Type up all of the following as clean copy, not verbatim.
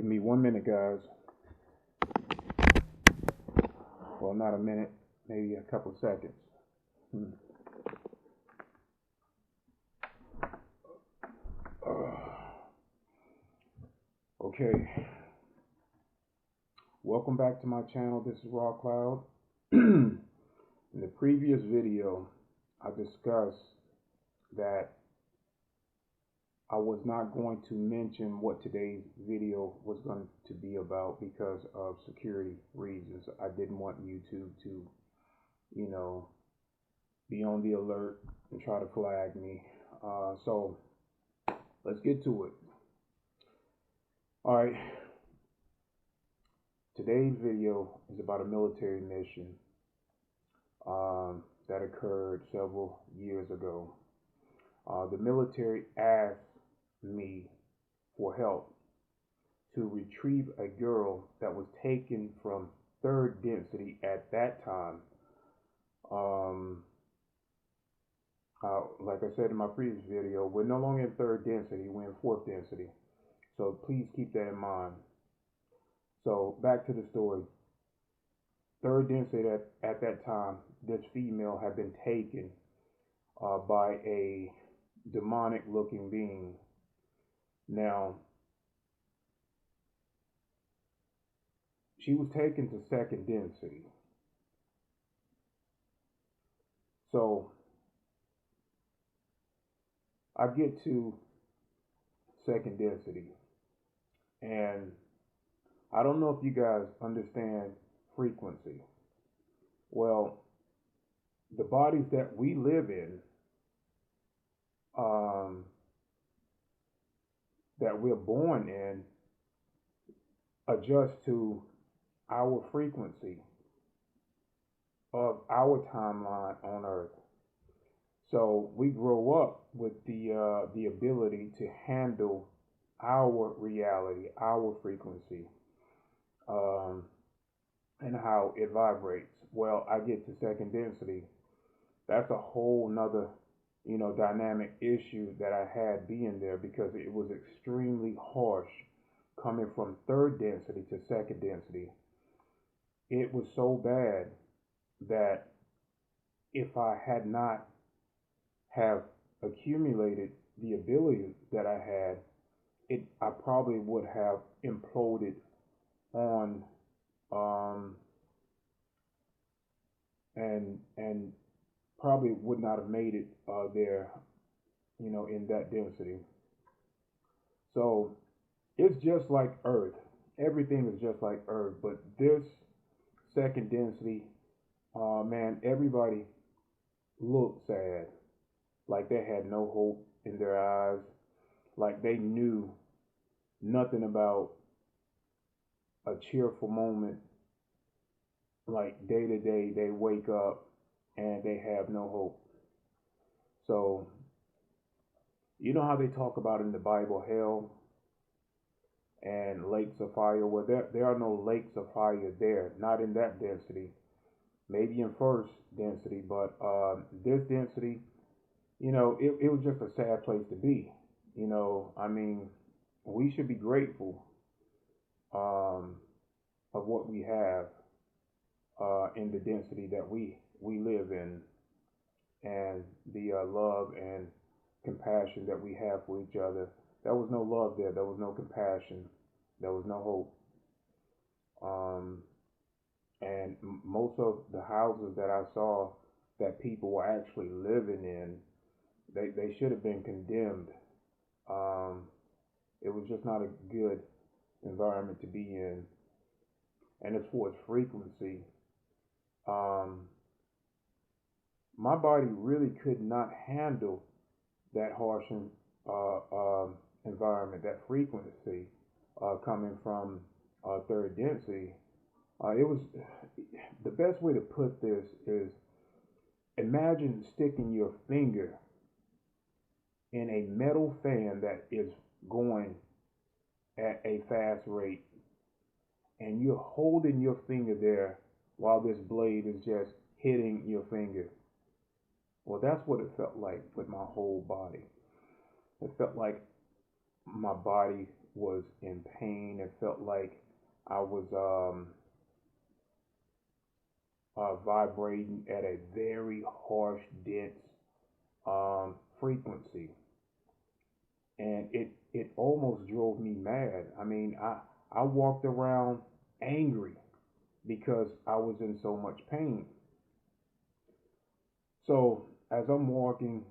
Give me 1 minute, guys. Well, not a minute, maybe a couple seconds. Okay. Welcome back to my channel. This is Raw Cloud. In the previous video, I discussed that I was not going to mention what today's video was going to be about because of security reasons. I didn't want YouTube to, be on the alert and try to flag me. So let's get to it. All right. Today's video is about a military mission that occurred several years ago. The military asked me for help to retrieve a girl that was taken from 3rd density at that time. Like I said in my previous video, we're no longer in 3rd density, we're in 4th density. So please keep that in mind. So back to the story. 3rd density at that time, this female had been taken by a demonic looking being. Now, she was taken to 2nd density. So I get to 2nd density, and I don't know if you guys understand frequency. Well, the bodies that we live in, that we're born in, adjust to our frequency of our timeline on Earth. So we grow up with the ability to handle our reality, our frequency, and how it vibrates. Well, I get to 2nd density. That's a whole nother, dynamic issue that I had being there, because it was extremely harsh coming from 3rd density to 2nd density. It was so bad that if I had not have accumulated the ability that I had, I probably would have imploded on and probably would not have made it there, in that density. So it's just like Earth. Everything is just like Earth, but this 2nd density, man, everybody looked sad, like they had no hope in their eyes, like they knew nothing about a cheerful moment. Like day to day, they wake up and they have no hope. So, you know how they talk about in the Bible hell and lakes of fire? Well, there are no lakes of fire there, not in that density. Maybe in 1st density, but this density, it was just a sad place to be. I mean, we should be grateful of what we have in the density that we live in, and the love and compassion that we have for each other. There was no love there. There was no compassion. There was no hope. And most of the houses that I saw that people were actually living in, they should have been condemned. It was just not a good environment to be in. And as far as frequency, my body really could not handle that harsh environment, that frequency coming from 3rd density. It was, the best way to put this is, imagine sticking your finger in a metal fan that is going at a fast rate, and you're holding your finger there while this blade is just hitting your finger. Well, that's what it felt like with my whole body. It felt like my body was in pain. It felt like I was vibrating at a very harsh, dense frequency, and it almost drove me mad. I mean, I walked around angry because I was in so much pain. So as I'm walking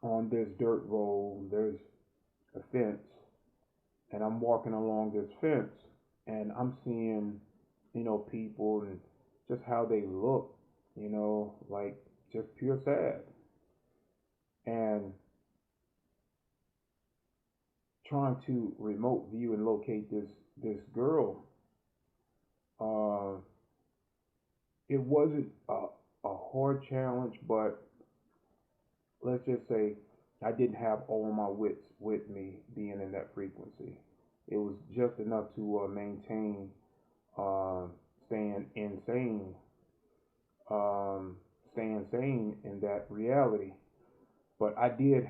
on this dirt road, there's a fence, and I'm walking along this fence, and I'm seeing, people and just how they look, like just pure sad, and trying to remote view and locate this girl. Uh, it wasn't a hard challenge, but let's just say I didn't have all my wits with me being in that frequency. It was just enough to maintain uh, staying insane, um, staying sane in that reality. But I did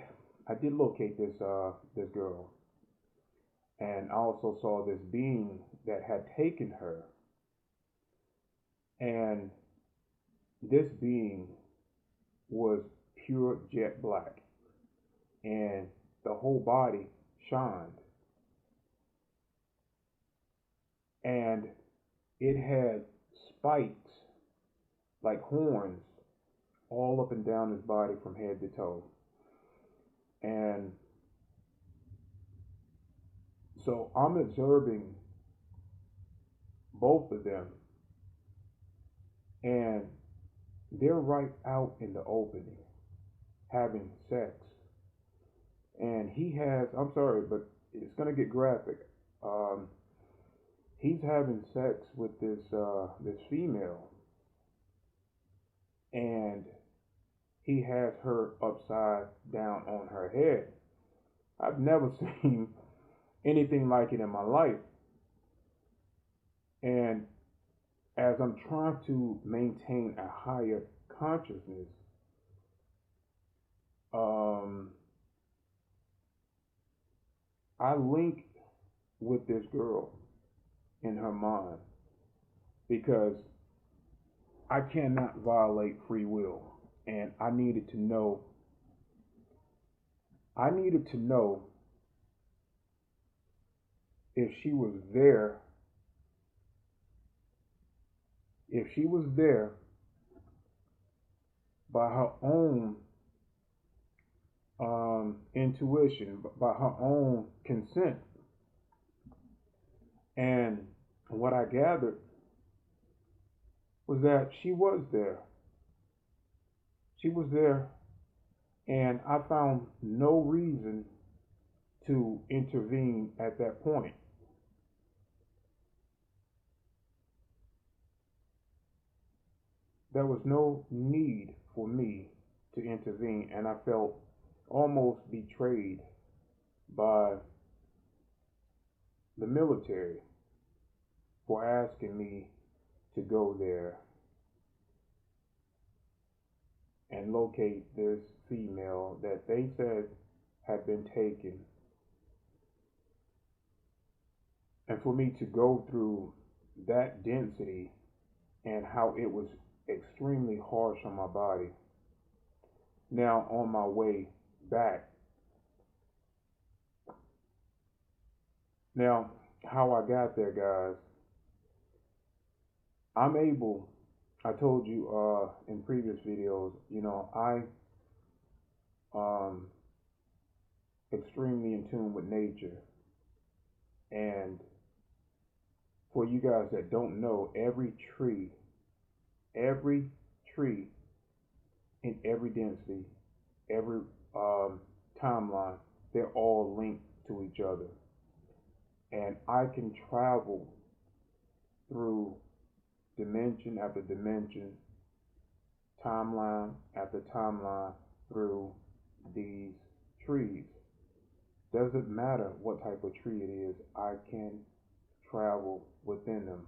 locate this girl, and I also saw this being that had taken her, and this being was pure jet black, and the whole body shined, and it had spikes like horns all up and down his body from head to toe. And so I'm observing both of them, and they're right out in the opening having sex. And I'm sorry, but it's going to get graphic. Um, he's having sex with this female, and he has her upside down on her head. I've never seen anything like it in my life. And as I'm trying to maintain a higher consciousness, um, I link with this girl in her mind because I cannot violate free will. And I needed to know if she was there, if she was there by her own intuition, by her own consent. And what I gathered was that she was there. She was there, and I found no reason to intervene at that point. There was no need for me to intervene, and I felt almost betrayed by the military for asking me to go there and locate this female that they said had been taken, and for me to go through that density and how it was extremely harsh on my body. Now, on my way back, now how I got there, guys, I'm able, I told you in previous videos, I um extremely in tune with nature. And for you guys that don't know, every tree in every density, every timeline, they're all linked to each other. And I can travel through dimension after dimension, timeline after timeline through these trees. Doesn't matter what type of tree it is, I can travel within them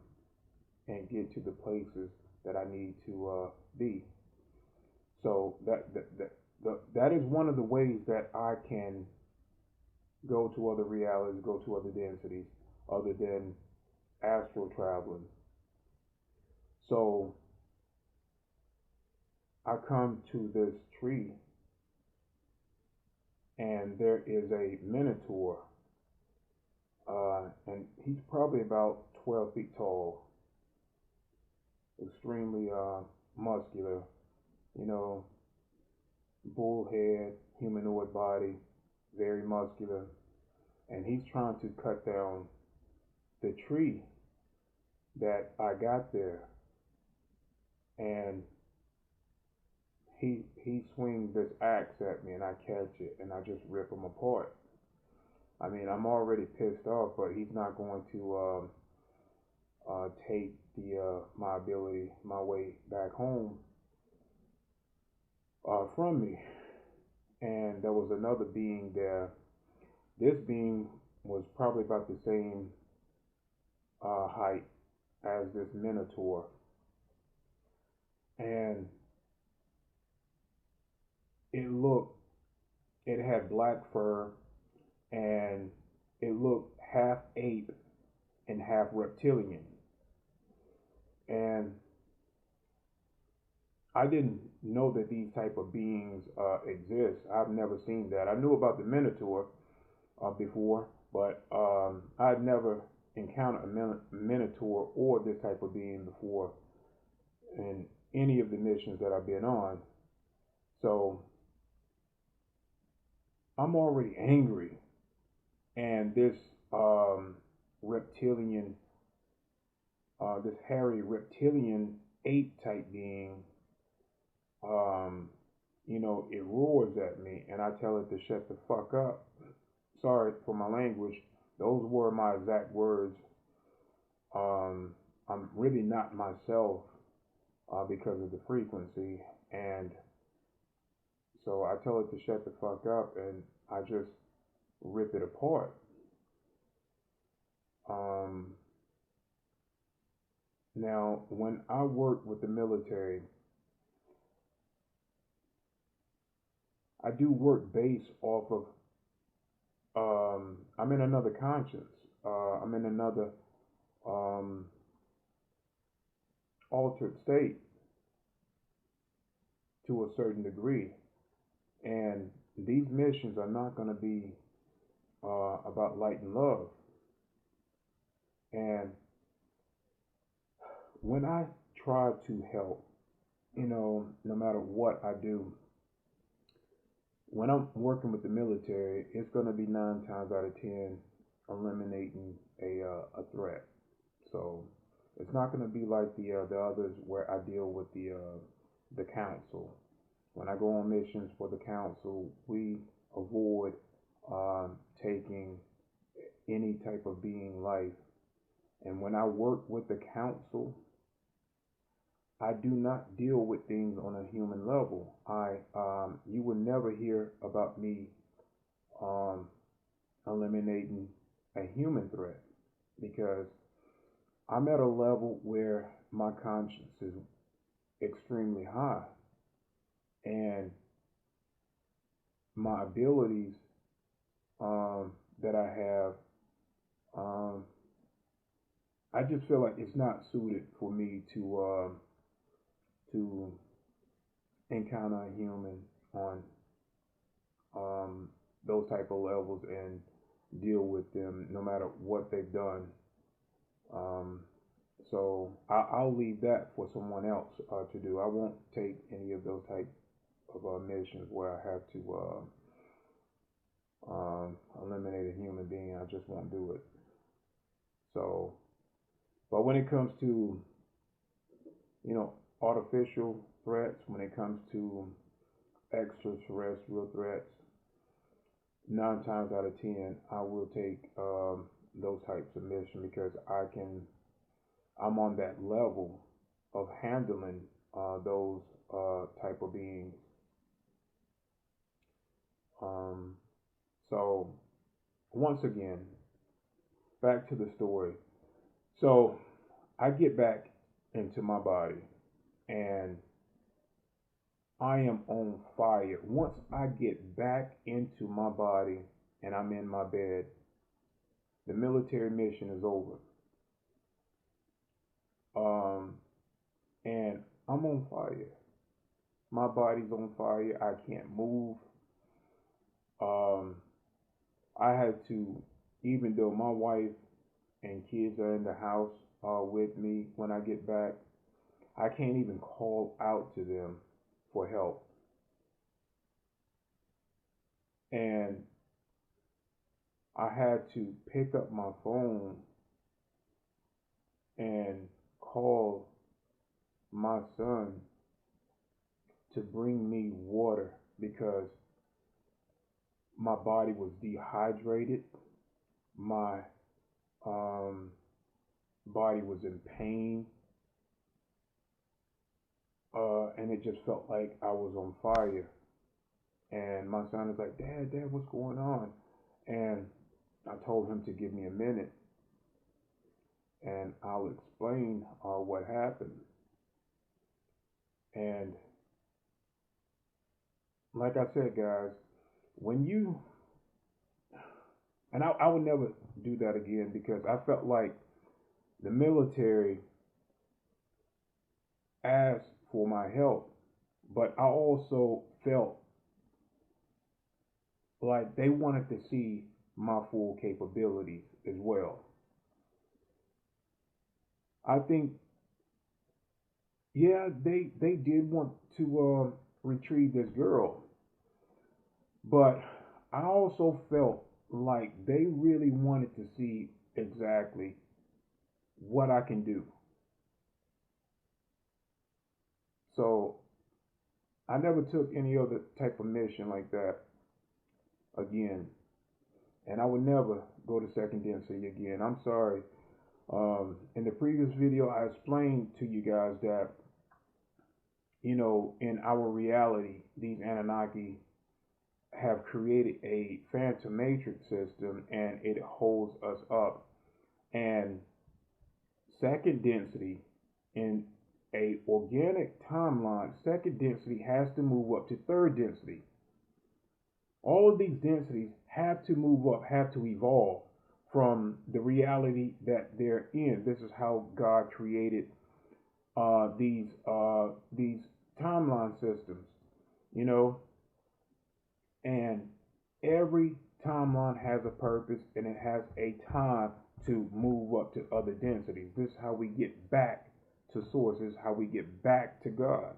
and get to the places that I need to be. So that is one of the ways that I can go to other realities, go to other densities, other than astral traveling. So I come to this tree, and there is a minotaur, and he's probably about 12 feet tall, extremely muscular, you know, bull head, humanoid body, very muscular, and he's trying to cut down the tree that I got there, and he swings this axe at me, and I catch it, and I just rip him apart. I mean, I'm already pissed off, but he's not going to take the my ability, my way back home from me. And there was another being there. This being was probably about the same height as this minotaur, and it looked, it had black fur, and it looked half ape and half reptilian. And I didn't know that these type of beings exist. I've never seen that. I knew about the minotaur before, but I'd never encountered a minotaur or this type of being before in any of the missions that I've been on. So I'm already angry, and this reptilian, this hairy reptilian ape type being, um, it roars at me, and I tell it to shut the fuck up. Sorry for my language. Those were my exact words. I'm really not myself because of the frequency, and so I tell it to shut the fuck up, and I just rip it apart. Um, Now, when I work with the military, I do work based off of, I'm in another conscience. I'm in another um, altered state to a certain degree. And these missions are not going to be about light and love. And when I try to help, no matter what I do, when I'm working with the military, it's going to be 9 times out of 10 eliminating a threat. So it's not going to be like the others where I deal with the council. When I go on missions for the council, we avoid taking any type of being life. And when I work with the council, I do not deal with things on a human level. You will never hear about me um, eliminating a human threat because I'm at a level where my conscience is extremely high, and my abilities that I have, um, I just feel like it's not suited for me to encounter a human on um, those type of levels and deal with them no matter what they've done. Um, so I'll leave that for someone else to do. I won't take any of those type of missions where I have to eliminate a human being. I just won't do it. So, but when it comes to artificial threats, when it comes to extraterrestrial threats, 9 times out of 10, I will take those types of missions because I'm on that level of handling those type of beings. Um, so once again, back to the story. So I get back into my body, and I am on fire. Once I get back into my body and I'm in my bed. The military mission is over. Um, and I'm on fire. My body's on fire. I can't move. Um, I had to, even though my wife and kids are in the house with me when I get back, I can't even call out to them for help. And I had to pick up my phone and call my son to bring me water because my body was dehydrated. My um, body was in pain. And it just felt like I was on fire. And my son was like, Dad, what's going on? And I told him to give me a minute and I'll explain what happened. And like I said, guys, when you, and I would never do that again because I felt like the military asked for my help, but I also felt like they wanted to see my full capabilities as well. I think, yeah, they did want to retrieve this girl, but I also felt like they really wanted to see exactly what I can do. So I never took any other type of mission like that again, and I would never go to second density again. I'm sorry. In the previous video, I explained to you guys that, in our reality, these Anunnaki have created a phantom matrix system and it holds us up. And second density in a organic timeline, second density has to move up to third density. All of these densities have to move up, have to evolve from the reality that they're in. This is how God created these timeline systems, you know, and every timeline has a purpose and it has a time to move up to other densities. This is how we get back to source. This is how we get back to God.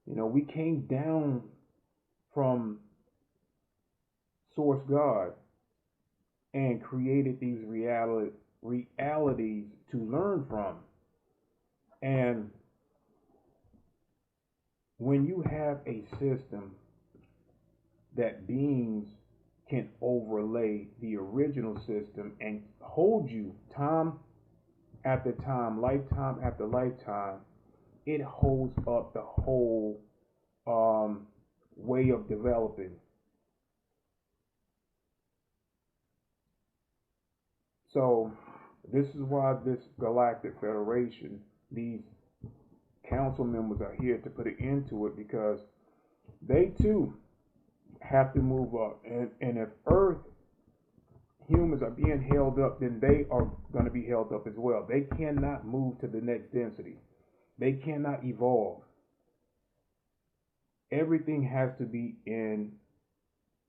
We came down from source God and created these realities to learn from. And when you have a system that beings can overlay the original system and hold you time after time, lifetime after lifetime, it holds up the whole way of developing. So this is why this Galactic Federation, these council members are here to put an end to it, because they too have to move up. And if Earth humans are being held up, then they are going to be held up as well. They cannot move to the next density. They cannot evolve. Everything has to be in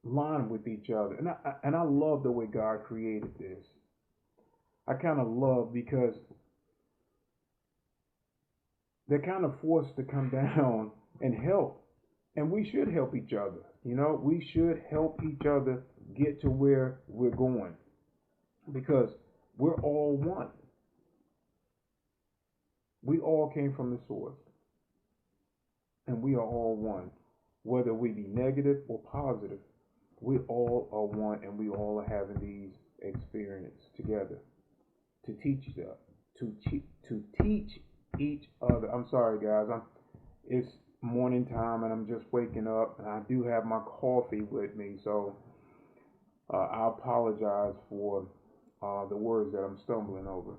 line with each other. And I love the way God created this. I kind of love because they're kind of forced to come down and help. And we should help each other. We should help each other get to where we're going, because we're all one. We all came from the source, and we are all one. Whether we be negative or positive, we all are one, and we all are having these experiences together to teach them, to teach each other. I'm sorry, guys. It's morning time, and I'm just waking up, and I do have my coffee with me, so I apologize for the words that I'm stumbling over.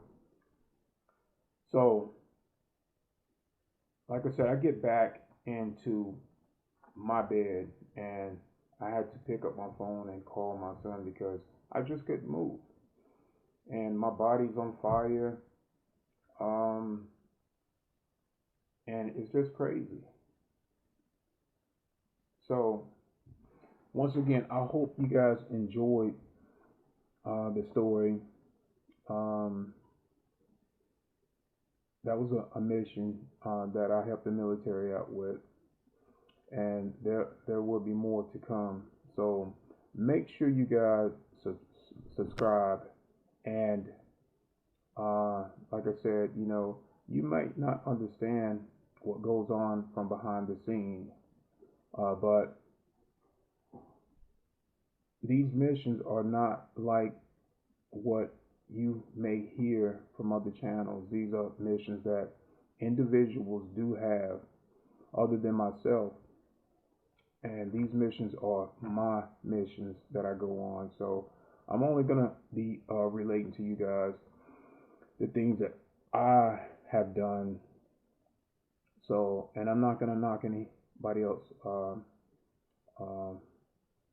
So, like I said, I get back into my bed and I had to pick up my phone and call my son because I just couldn't move, and my body's on fire. Um, and it's just crazy. So once again, I hope you guys enjoyed the story. Um, that was a mission that I helped the military out with, and there will be more to come. So make sure you guys subscribe, and like I said, you might not understand what goes on from behind the scene, but these missions are not like what you may hear from other channels. These are missions that individuals do have other than myself. And these missions are my missions that I go on. So I'm only going to be relating to you guys the things that I have done. So, and I'm not going to knock anybody else um,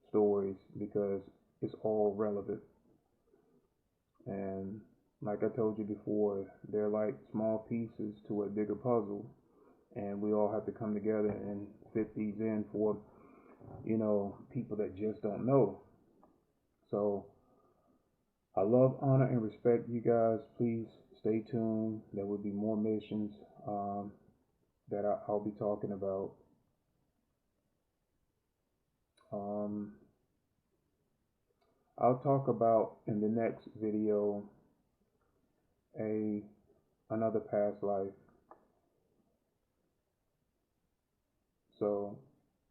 stories because it's all relevant. And like I told you before, they're like small pieces to a bigger puzzle, and we all have to come together and fit these in for people that just don't know. So I love, honor, and respect you guys. Please stay tuned. There will be more missions that I'll be talking about. Um, I'll talk about in the next video a another past life. So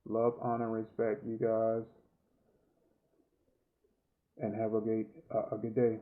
love, honor, respect you guys, and have a good day.